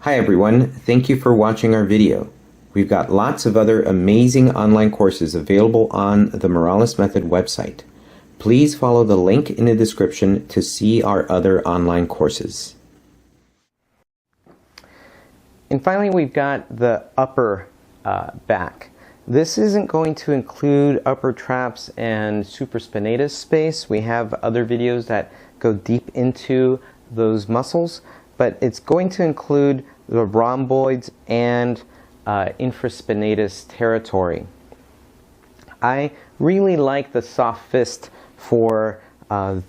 Hi everyone, thank you for watching our video. We've got lots of other amazing online courses available on the Morales Method website. Please follow the link in the description to see our other online courses. And finally, we've got the upper back. This isn't going to include upper traps and supraspinatus space. We have other videos that go deep into those muscles, but it's going to include the rhomboids and infraspinatus territory. I really like the soft fist for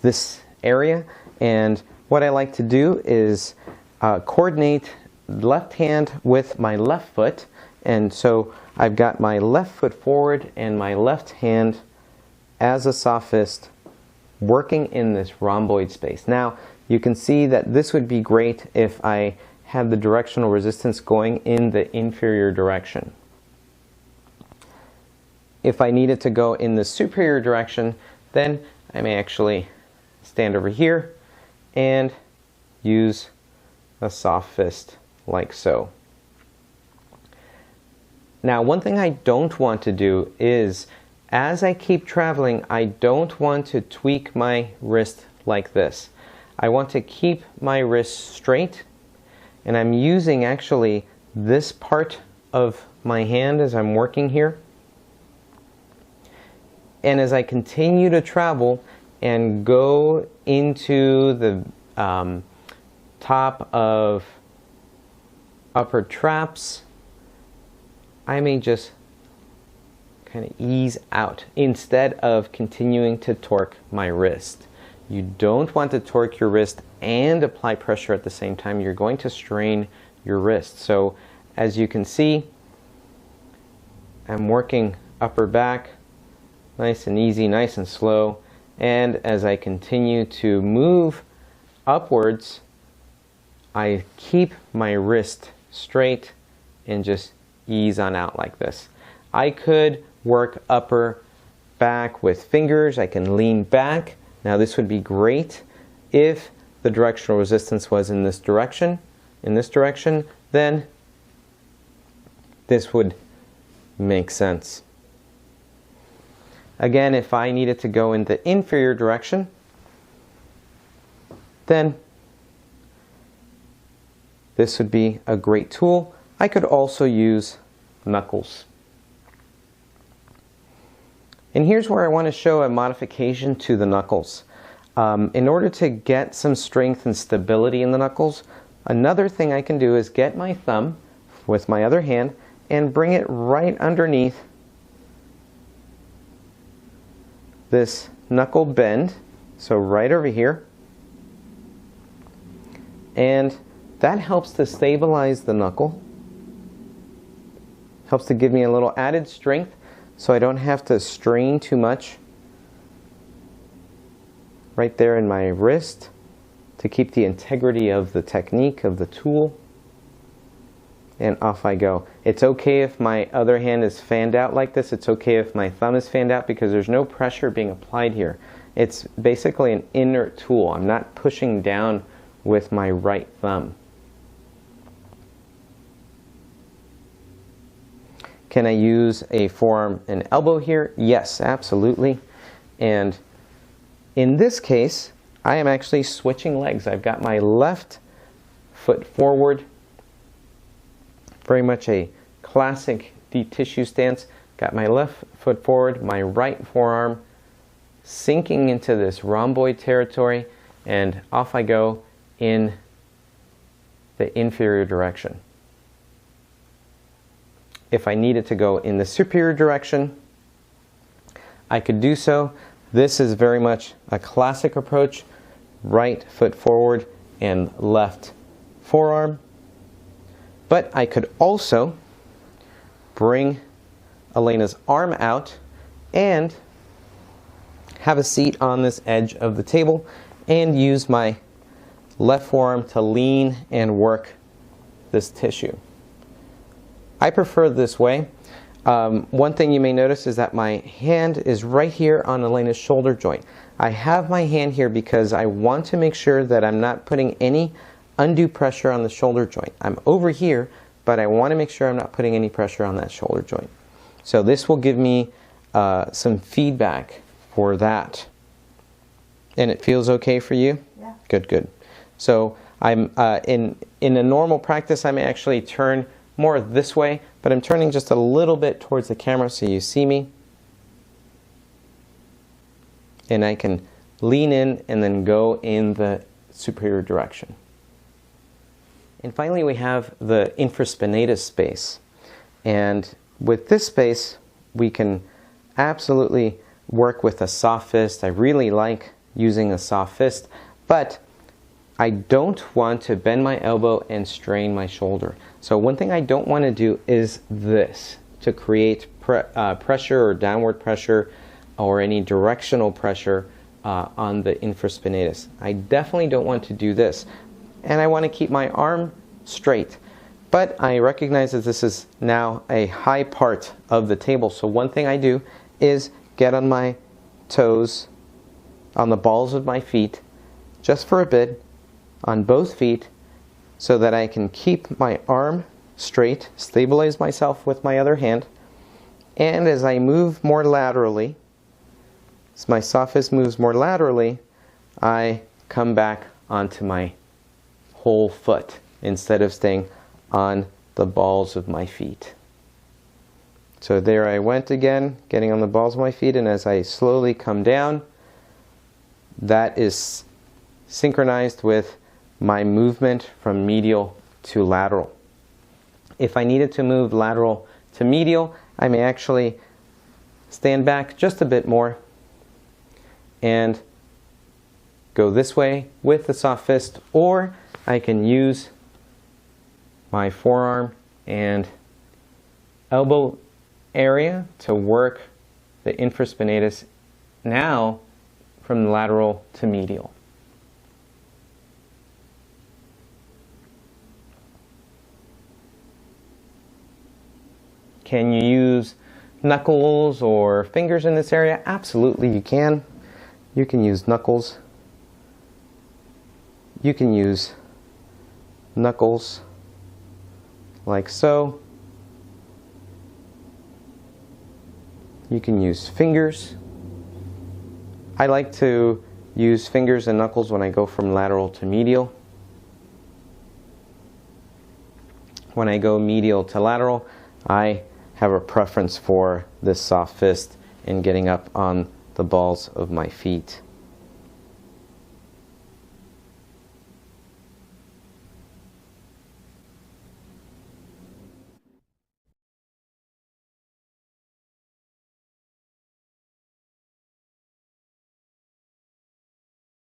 this area, and what I like to do is coordinate left hand with my left foot, and so I've got my left foot forward and my left hand as a soft fist working in this rhomboid space. Now you can see that this would be great if I had the directional resistance going in the inferior direction. If I need it to go in the superior direction, then I may actually stand over here and use a soft fist like so. Now, one thing I don't want to do is, as I keep traveling, I don't want to tweak my wrist like this. I want to keep my wrist straight, and I'm using actually this part of my hand as I'm working here. And as I continue to travel and go into the top of upper traps, I may just kind of ease out instead of continuing to torque my wrist. You don't want to torque your wrist and apply pressure at the same time. You're going to strain your wrist. So as you can see, I'm working upper back, nice and easy, nice and slow. And as I continue to move upwards, I keep my wrist straight and just ease on out like this. I could work upper back with fingers. I can lean back. Now this would be great if the directional resistance was in this direction. Then this would make sense. Again, if I needed to go in the inferior direction, then this would be a great tool. I could also use knuckles. And here's where I want to show a modification to the knuckles. In order to get some strength and stability in the knuckles, another thing I can do is get my thumb with my other hand and bring it right underneath this knuckle bend, so right over here. And that helps to stabilize the knuckle. Helps to give me a little added strength so I don't have to strain too much right there in my wrist to keep the integrity of the technique of the tool. And off I go. It's okay if my other hand is fanned out like this. It's okay if my thumb is fanned out because there's no pressure being applied here. It's basically an inert tool. I'm not pushing down with my right thumb. Can I use a forearm and elbow here? Yes, absolutely. And in this case, I am actually switching legs. I've got my left foot forward, very much a classic deep tissue stance. Got my left foot forward, my right forearm sinking into this rhomboid territory, and off I go in the inferior direction. If I needed to go in the superior direction, I could do so. This is very much a classic approach. Right foot forward and left forearm. But I could also bring Elena's arm out and have a seat on this edge of the table and use my left forearm to lean and work this tissue. I prefer this way. One thing you may notice is that my hand is right here on Elena's shoulder joint. I have my hand here because I want to make sure that I'm not putting any undue pressure on the shoulder joint. I'm over here, but I want to make sure I'm not putting any pressure on that shoulder joint. So this will give me some feedback for that. And it feels okay for you? Yeah. Good, good. So I'm in a normal practice, I may actually turn more this way, but I'm turning just a little bit towards the camera so you see me. And I can lean in and then go in the superior direction. And finally, we have the infraspinatus space. And with this space, we can absolutely work with a soft fist. I really like using a soft fist, but I don't want to bend my elbow and strain my shoulder. So one thing I don't want to do is this, to create pressure or downward pressure or any directional pressure on the infraspinatus. I definitely don't want to do this. And I want to keep my arm straight. But I recognize that this is now a high part of the table. So one thing I do is get on my toes, on the balls of my feet, just for a bit, on both feet, so that I can keep my arm straight, stabilize myself with my other hand, and as I move more laterally, as my soft fist moves more laterally, I come back onto my whole foot instead of staying on the balls of my feet. So there I went again, getting on the balls of my feet, and as I slowly come down, that is synchronized with my movement from medial to lateral. If I needed to move lateral to medial, I may actually stand back just a bit more and go this way with the soft fist, or I can use my forearm and elbow area to work the infraspinatus now from lateral to medial. Can you use knuckles or fingers in this area? Absolutely, you can. You can use knuckles. You can use knuckles like so. You can use fingers. I like to use fingers and knuckles when I go from lateral to medial. When I go medial to lateral, I have a preference for this soft fist and getting up on the balls of my feet.